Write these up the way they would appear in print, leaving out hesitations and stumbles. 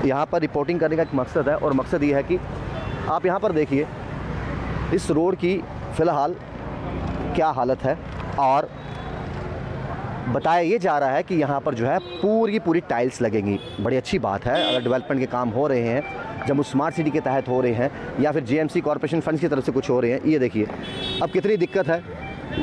यहाँ पर रिपोर्टिंग करने का एक मकसद है और मकसद ये है कि आप यहाँ पर देखिए इस रोड की फ़िलहाल क्या हालत है। और बताया ये जा रहा है कि यहाँ पर जो है पूरी पूरी टाइल्स लगेंगी। बड़ी अच्छी बात है अगर डेवलपमेंट के काम हो रहे हैं, जम्मू स्मार्ट सिटी के तहत हो रहे हैं या फिर जेएमसी कॉरपोरेशन फंड्स की तरफ से कुछ हो रहे हैं। ये देखिए अब कितनी दिक्कत है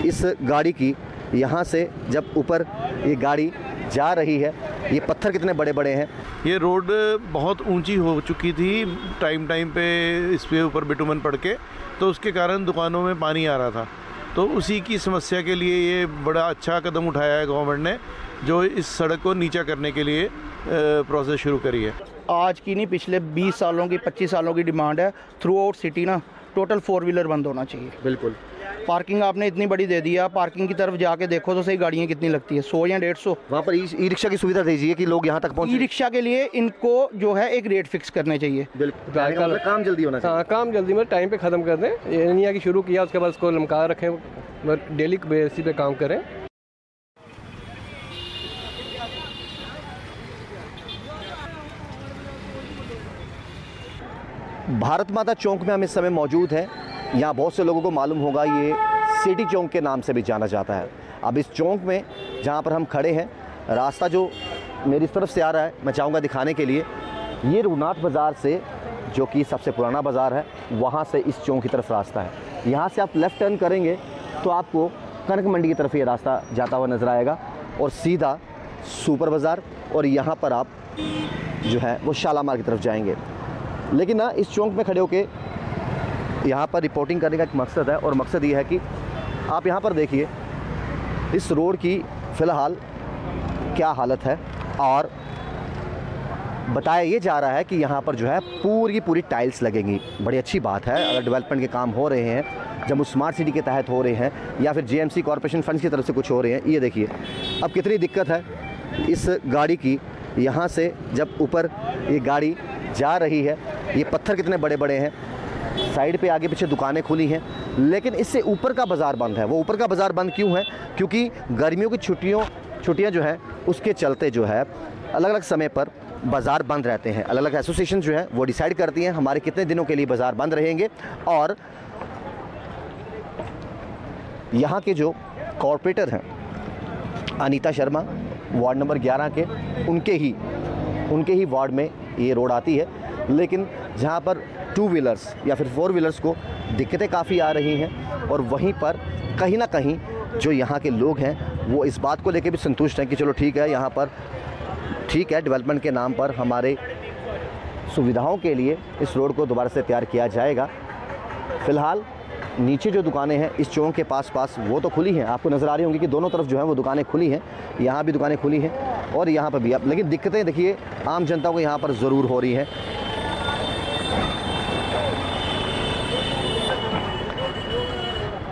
इस गाड़ी की। यहाँ से जब ऊपर ये गाड़ी जा रही है, ये पत्थर कितने बड़े बड़े हैं। ये रोड बहुत ऊंची हो चुकी थी टाइम पे इस पे ऊपर बिटुमन पड़ के, तो उसके कारण दुकानों में पानी आ रहा था। तो उसी की समस्या के लिए ये बड़ा अच्छा कदम उठाया है गवर्नमेंट ने, जो इस सड़क को नीचा करने के लिए प्रोसेस शुरू करी है। आज की नहीं, पिछले 20 सालों की 25 सालों की डिमांड है थ्रू आउट सिटी ना टोटल 4 व्हीलर बंद होना चाहिए। बिल्कुल। पार्किंग आपने इतनी बड़ी दे दी है, पार्किंग की तरफ जाके देखो तो सही गाड़ियाँ कितनी लगती है, 100 या 150। वहाँ पर ई रिक्शा की सुविधा दीजिए कि लोग यहाँ तक पहुँचे। ई रिक्शा के लिए इनको जो है एक रेट फिक्स करने चाहिए। बिल्कुल, काम जल्दी होना चाहिए। हाँ, काम जल्दी में टाइम पे ख़त्म कर दें। ये नहीं है कि शुरू किया उसके बाद उसको लमका रखें, डेली बेसिस पे काम करें। भारत माता चौक में हम इस समय मौजूद हैं। यहाँ बहुत से लोगों को मालूम होगा ये सिटी चौक के नाम से भी जाना जाता है। अब इस चौक में जहाँ पर हम खड़े हैं, रास्ता जो मेरी तरफ से आ रहा है मैं चाहूँगा दिखाने के लिए। ये रघुनाथ बाज़ार से, जो कि सबसे पुराना बाज़ार है, वहाँ से इस चौक की तरफ रास्ता है। यहाँ से आप लेफ़्ट टर्न करेंगे तो आपको कनक मंडी की तरफ ये रास्ता जाता हुआ नज़र आएगा और सीधा सुपर बाज़ार, और यहाँ पर आप जो है वो शालामार की तरफ जाएंगे। लेकिन ना इस चौक में खड़े होके यहाँ पर रिपोर्टिंग करने का एक मकसद है और मकसद ये है कि आप यहाँ पर देखिए इस रोड की फ़िलहाल क्या हालत है। और बताया ये जा रहा है कि यहाँ पर जो है पूरी पूरी टाइल्स लगेंगी। बड़ी अच्छी बात है अगर डेवलपमेंट के काम हो रहे हैं, जम्मू स्मार्ट सिटी के तहत हो रहे हैं या फिर जेएमसी कॉरपोरेशन फंड्स की तरफ से कुछ हो रहे हैं। ये देखिए अब कितनी दिक्कत है इस गाड़ी की। यहाँ से जब ऊपर ये गाड़ी जा रही है, ये पत्थर कितने बड़े बड़े हैं। साइड पे आगे पीछे दुकानें खुली हैं, लेकिन इससे ऊपर का बाज़ार बंद है। वो ऊपर का बाज़ार बंद क्यों है? क्योंकि गर्मियों की छुट्टियाँ जो है उसके चलते जो है अलग अलग समय पर बाज़ार बंद रहते हैं। अलग अलग एसोसिएशन जो है वो डिसाइड करती हैं हमारे कितने दिनों के लिए बाज़ार बंद रहेंगे। और यहाँ के जो कॉरपोरेटर हैं अनीता शर्मा, वार्ड नंबर 11 के, उनके ही वार्ड में ये रोड आती है। लेकिन जहाँ पर 2 व्हीलर्स या फिर 4 व्हीलर्स को दिक्कतें काफ़ी आ रही हैं, और वहीं पर कहीं ना कहीं जो यहाँ के लोग हैं वो इस बात को लेकर भी संतुष्ट हैं कि चलो ठीक है, यहाँ पर ठीक है, डेवलपमेंट के नाम पर हमारे सुविधाओं के लिए इस रोड को दोबारा से तैयार किया जाएगा। फ़िलहाल नीचे जो दुकानें हैं इस चौक के पास वो तो खुली हैं, आपको नज़र आ रही होंगी कि दोनों तरफ जो है वो दुकानें खुली हैं। यहाँ भी दुकानें खुली हैं और यहाँ पर भी। अब लेकिन दिक्कतें देखिए आम जनता को यहाँ पर ज़रूर हो रही हैं।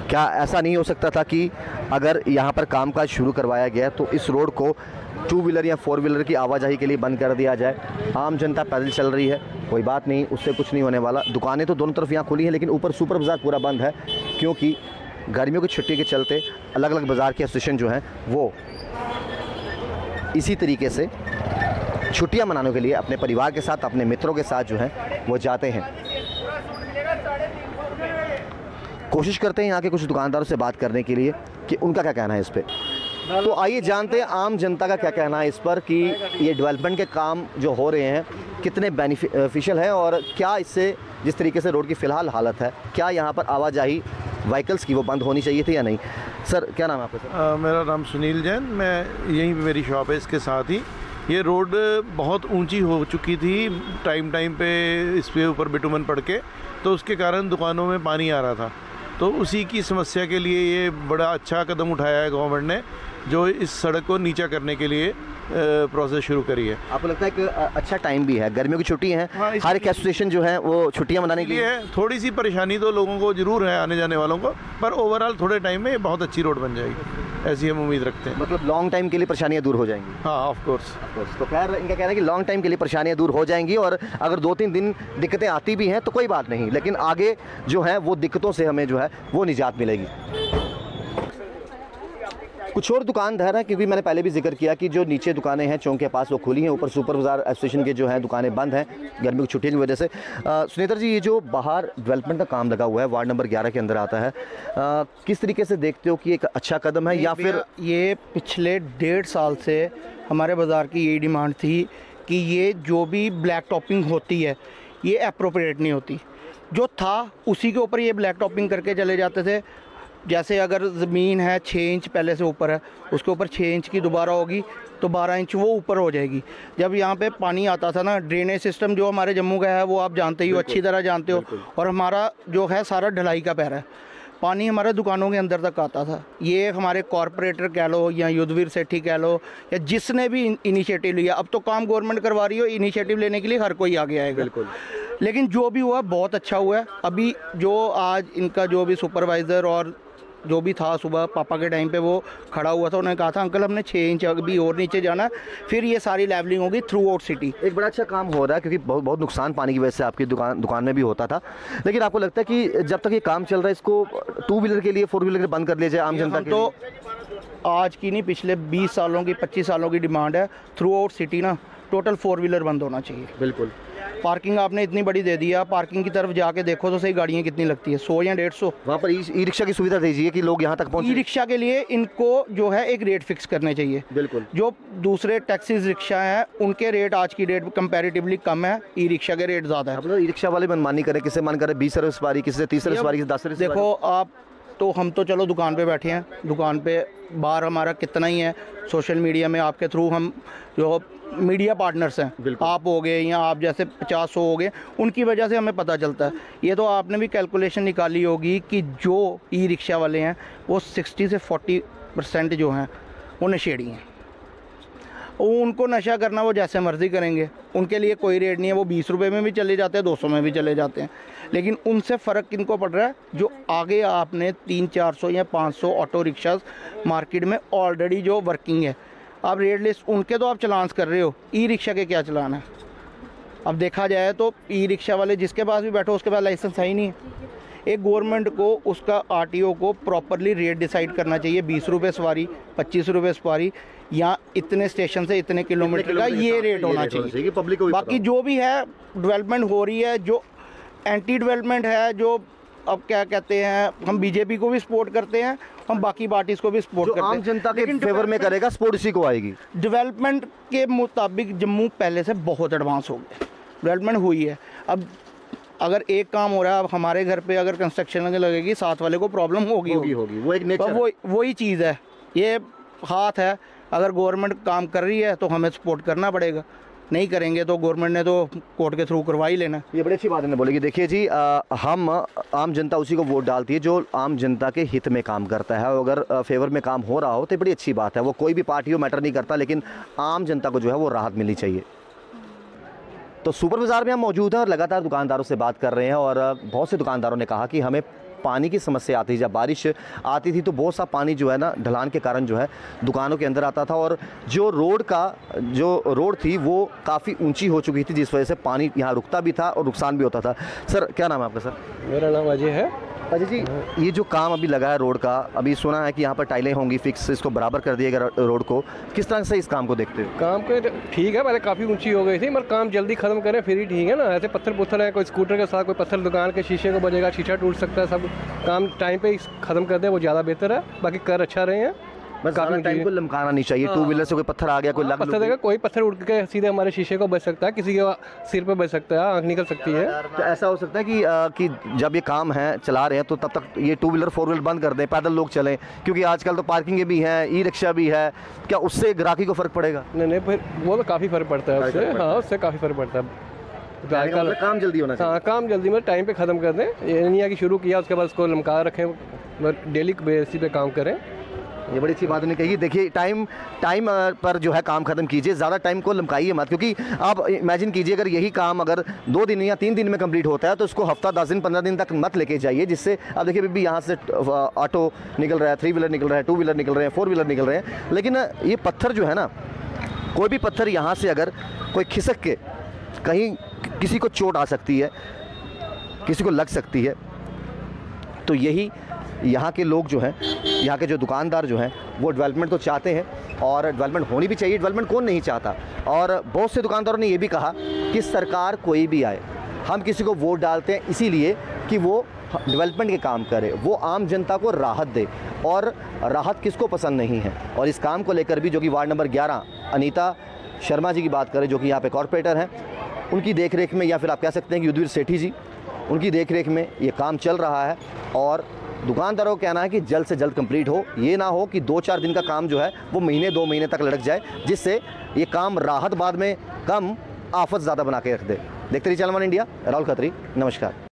क्या ऐसा नहीं हो सकता था कि अगर यहाँ पर कामकाज शुरू करवाया गया तो इस रोड को 2 व्हीलर या 4 व्हीलर की आवाजाही के लिए बंद कर दिया जाए? आम जनता पैदल चल रही है, कोई बात नहीं, उससे कुछ नहीं होने वाला। दुकानें तो दोनों तरफ यहाँ खुली हैं, लेकिन ऊपर सुपर बाज़ार पूरा बंद है, क्योंकि गर्मियों की छुट्टी के चलते अलग अलग बाज़ार के एसोसिएशन जो हैं वो इसी तरीके से छुट्टियाँ मनाने के लिए अपने परिवार के साथ, अपने मित्रों के साथ जो है वो जाते हैं। कोशिश करते हैं यहाँ के कुछ दुकानदारों से बात करने के लिए कि उनका क्या कहना है इस पर। तो आइए जानते हैं आम जनता का क्या कहना है इस पर कि ये डेवलपमेंट के काम जो हो रहे हैं कितने बेनिफिशियल हैं, और क्या इससे जिस तरीके से रोड की फ़िलहाल हालत है, क्या यहाँ पर आवाजाही व्हीकल्स की वो बंद होनी चाहिए थी या नहीं। सर क्या नाम है आपका? सर मेरा नाम सुनील जैन, मैं यहीं पे मेरी शॉप है। इसके साथ ही ये रोड बहुत ऊंची हो चुकी थी टाइम पे इस पे ऊपर बिटुमन पड़ के, तो उसके कारण दुकानों में पानी आ रहा था। तो उसी की समस्या के लिए ये बड़ा अच्छा कदम उठाया है गवर्नमेंट ने, जो इस सड़क को नीचा करने के लिए प्रोसेस शुरू करी है। आपको लगता है कि अच्छा टाइम भी है, गर्मियों की छुट्टी हैं, हाँ, हर एक एसोसिएशन जो है वो छुट्टियां मनाने के लिए है। थोड़ी सी परेशानी तो लोगों को जरूर है, आने जाने वालों को, पर ओवरऑल थोड़े टाइम में ये बहुत अच्छी रोड बन जाएगी, ऐसी हम उम्मीद रखते हैं। मतलब लॉन्ग टाइम के लिए परेशानियां दूर हो जाएंगी। हाँ, ऑफ कोर्स। तो खैर इनका कहना है कि लॉन्ग टाइम के लिए परेशानियां दूर हो जाएंगी, और अगर 2-3 दिन दिक्कतें आती भी हैं तो कोई बात नहीं, लेकिन आगे जो है वो दिक्कतों से हमें जो है वो निजात मिलेगी। कुछ और दुकानदार हैं, क्योंकि मैंने पहले भी जिक्र किया कि जो नीचे दुकानें हैं चौक के पास वो खुली हैं, ऊपर सुपर बाजार एसोसिएशन के जो हैं दुकानें बंद हैं गर्मी की छुट्टियों की वजह से। सुनेंद्र जी, ये जो बाहर डेवलपमेंट का काम लगा हुआ है वार्ड नंबर 11 के अंदर आता है, किस तरीके से देखते हो कि एक अच्छा कदम है या फिर? ये पिछले 1.5 साल से हमारे बाज़ार की यही डिमांड थी कि ये जो भी ब्लैक टॉपिंग होती है ये अप्रोप्रिएट नहीं होती। जो था उसी के ऊपर ये ब्लैक टॉपिंग करके चले जाते थे। जैसे अगर ज़मीन है 6 इंच पहले से ऊपर है, उसके ऊपर 6 इंच की दोबारा होगी तो 12 इंच वो ऊपर हो जाएगी। जब यहाँ पे पानी आता था ना, ड्रेनेज सिस्टम जो हमारे जम्मू का है वो आप जानते ही हो, अच्छी तरह जानते हो, और हमारा जो है सारा ढलाई का पैर है। पानी हमारे दुकानों के अंदर तक आता था। ये हमारे कॉरपोरेटर कह लो या युद्धवीर सेठी कह लो या जिसने भी इनिशिएटिव लिया, अब तो काम गवर्नमेंट करवा रही हो, इनिशिएटिव लेने के लिए हर कोई आगे आएगा। बिल्कुल। लेकिन जो भी हुआ बहुत अच्छा हुआ है। अभी जो आज इनका जो भी सुपरवाइज़र और जो भी था सुबह पापा के टाइम पे वो खड़ा हुआ था, उन्होंने कहा था अंकल हमने 6 इंच अभी और नीचे जाना है, फिर ये सारी लेवलिंग होगी थ्रू आउट सिटी। एक बड़ा अच्छा काम हो रहा है, क्योंकि बहुत नुकसान पानी की वजह से आपकी दुकान में भी होता था। लेकिन आपको लगता है कि जब तक ये काम चल रहा है इसको 2 व्हीलर के लिए 4 व्हीलर बंद कर लिया जाए आम जनता के तो आज की नहीं, पिछले 20 सालों की 25 सालों की डिमांड है थ्रू आउट सिटी ना, टोटल 4 व्हीलर बंद होना चाहिए। बिल्कुल। पार्किंग आपने इतनी बड़ी दे दी है, पार्किंग की तरफ जाके देखो तो सही गाड़ियाँ कितनी लगती है, 100 या 150। वहाँ पर ई रिक्शा की सुविधा दीजिए कि लोग यहाँ तक पहुँचे। ई रिक्शा के लिए इनको जो है एक रेट फिक्स करने चाहिए। बिल्कुल। जो दूसरे टैक्सीज रिक्शा हैं उनके रेट आज की डेट कंपैरेटिवली कम है, ई रिक्शा के रेट ज़्यादा है। अब ई रिक्शा वाले मनमानी करें, किसे मन करे 20 रुपये सवारी, किसी से 30 रुपये सवारी, किसी 10 रुपये। देखो आप तो हम तो चलो दुकान पे बैठे हैं, दुकान पे बाहर हमारा कितना ही है, सोशल मीडिया में आपके थ्रू हम जो मीडिया पार्टनर्स हैं, आप हो गए या आप जैसे 50-100 हो गए, उनकी वजह से हमें पता चलता है। ये तो आपने भी कैलकुलेशन निकाली होगी कि जो ई रिक्शा वाले हैं वो 60 से 40% जो हैं वो नशेड़ी हैं। उनको नशा करना वो जैसे मर्ज़ी करेंगे, उनके लिए कोई रेट नहीं है। वो 20 रुपये में भी चले जाते हैं, 200 में भी चले जाते हैं। लेकिन उनसे फ़र्क किनको पड़ रहा है? जो आगे आपने 300-400 या 500 ऑटो रिक्शाज मार्केट में ऑलरेडी जो वर्किंग है, आप रेट लिस्ट उनके तो आप चलान कर रहे हो, ई रिक्शा के क्या चलान है? अब देखा जाए तो ई रिक्शा वाले जिसके पास भी बैठो उसके पास लाइसेंस है ही नहीं है। एक गवर्नमेंट को उसका आरटीओ को प्रॉपरली रेट डिसाइड करना चाहिए, 20 रुपये सवारी, 25 रुपये सवारी, या इतने स्टेशन से इतने किलोमीटर का ये रेट होना चाहिए। पब्लिक को बाकी जो भी है डेवलपमेंट हो रही है, जो एंटी डेवलपमेंट है, जो अब क्या कहते हैं, हम बीजेपी को भी सपोर्ट करते हैं, हम बाकी पार्टीज को भी सपोर्ट करते हैं। आम जनता के फेवर में करेगा सपोर्ट इसी को आएगी। डेवलपमेंट के मुताबिक जम्मू पहले से बहुत एडवांस हो गया, डेवलपमेंट हुई है। अब अगर एक काम हो रहा है, अब हमारे घर पे अगर कंस्ट्रक्शन लगेगी, साथ वाले को प्रॉब्लम होगी। वो एक नेचर है। वही चीज़ है, ये हाथ है। अगर गवर्नमेंट काम कर रही है तो हमें सपोर्ट करना पड़ेगा, नहीं करेंगे तो गवर्नमेंट ने तो कोर्ट के थ्रू करवा ही लेना। ये बड़ी अच्छी बात है बोलेगी। देखिए जी, हम आम जनता उसी को वोट डालती है जो आम जनता के हित में काम करता है। अगर फेवर में काम हो रहा हो तो बड़ी अच्छी बात है, वो कोई भी पार्टी हो मैटर नहीं करता, लेकिन आम जनता को जो है वो राहत मिलनी चाहिए। तो सुपर बाज़ार में हम मौजूद हैं और लगातार दुकानदारों से बात कर रहे हैं, और बहुत से दुकानदारों ने कहा कि हमें पानी की समस्या आती थी। जब बारिश आती थी तो बहुत सा पानी जो है ना ढलान के कारण जो है दुकानों के अंदर आता था, और जो रोड थी वो काफ़ी ऊंची हो चुकी थी, जिस वजह से पानी यहाँ रुकता भी था और नुकसान भी होता था। सर, क्या नाम है आपका? सर, मेरा नाम अजय है। अजय जी, ये जो काम अभी लगा है रोड का, अभी सुना है कि यहाँ पर टाइलें होंगी फिक्स, इसको बराबर कर दिएगा रोड को, किस तरह से इस काम को देखते हो? काम को ठीक है, पहले काफ़ी ऊंची हो गई थी, मगर काम जल्दी ख़त्म करें फिर ही ठीक है ना। ऐसे पत्थर है, कोई स्कूटर के साथ कोई पत्थर दुकान के शीशे को बजेगा, शीशा टूट सकता है। सब काम टाइम पे ख़त्म कर दे वो ज़्यादा बेहतर है। बाकी कर अच्छा रहे हैं, बस काफ़ी टाइम को लमकाना नहीं चाहिए। 2 व्हीलर से कोई पत्थर आ गया, कोई लग पत्थर देगा, कोई पत्थर उड़ के सीधे हमारे शीशे को बच सकता है, किसी के सिर पे बच सकता है, आँख निकल सकती है। तो ऐसा हो सकता है कि जब ये काम है चला रहे हैं तो तब तक ये 2 व्हीलर 4 व्हीलर बंद कर दें, पैदल लोग चलें, क्योंकि आजकल तो पार्किंग भी हैं, ई रिक्शा भी है, क्या उससे ग्राहकी को फ़र्क पड़ेगा? नहीं, फिर वो तो काफ़ी फ़र्क पड़ता है उससे। हाँ, उससे काफ़ी फ़र्क पड़ता है। काम जल्दी होना चाहिए। हाँ, काम जल्दी में टाइम पे ख़त्म कर दें। ये नहीं है कि शुरू किया उसके बाद उसको लमका रखें, डेली बेसिस पे काम करें। ये बड़ी अच्छी बात नहीं कही। देखिए, टाइम पर जो है काम खत्म कीजिए, ज़्यादा टाइम को लमकाइए मत, क्योंकि आप इमेजिन कीजिए अगर यही काम अगर 2 दिन या 3 दिन में कंप्लीट होता है तो उसको हफ्ता 10 दिन 15 दिन तक मत लेके जाइए, जिससे अब देखिए भी यहाँ से ऑटो निकल रहा है, 3 व्हीलर निकल रहा है, 2 व्हीलर निकल रहे हैं, 4 व्हीलर निकल रहे हैं। लेकिन ये पत्थर जो है ना, कोई भी पत्थर यहाँ से अगर कोई खिसक के कहीं किसी को चोट आ सकती है, किसी को लग सकती है। तो यही यहाँ के लोग जो हैं यहाँ के जो दुकानदार जो हैं वो डेवलपमेंट तो चाहते हैं और डेवलपमेंट होनी भी चाहिए, डेवलपमेंट कौन नहीं चाहता। और बहुत से दुकानदारों ने ये भी कहा कि सरकार कोई भी आए, हम किसी को वोट डालते हैं इसीलिए कि वो डेवलपमेंट के काम करे, वो आम जनता को राहत दे, और राहत किसको पसंद नहीं है। और इस काम को लेकर भी जो कि वार्ड नंबर 11 अनीता शर्मा जी की बात करें, जो कि यहाँ पे कॉरपोरेटर हैं, उनकी देखरेख में, या फिर आप कह सकते हैं कि युद्धवीर सेठी जी, उनकी देखरेख में ये काम चल रहा है। और दुकानदारों का कहना है कि जल्द से जल्द कंप्लीट हो, ये ना हो कि 2-4 दिन का काम जो है वो महीने 2 महीने तक लटक जाए, जिससे ये काम राहत बाद में कम, आफत ज़्यादा बना के रख दे। देखते रहिए channel one India. Rahul Khatri, नमस्कार।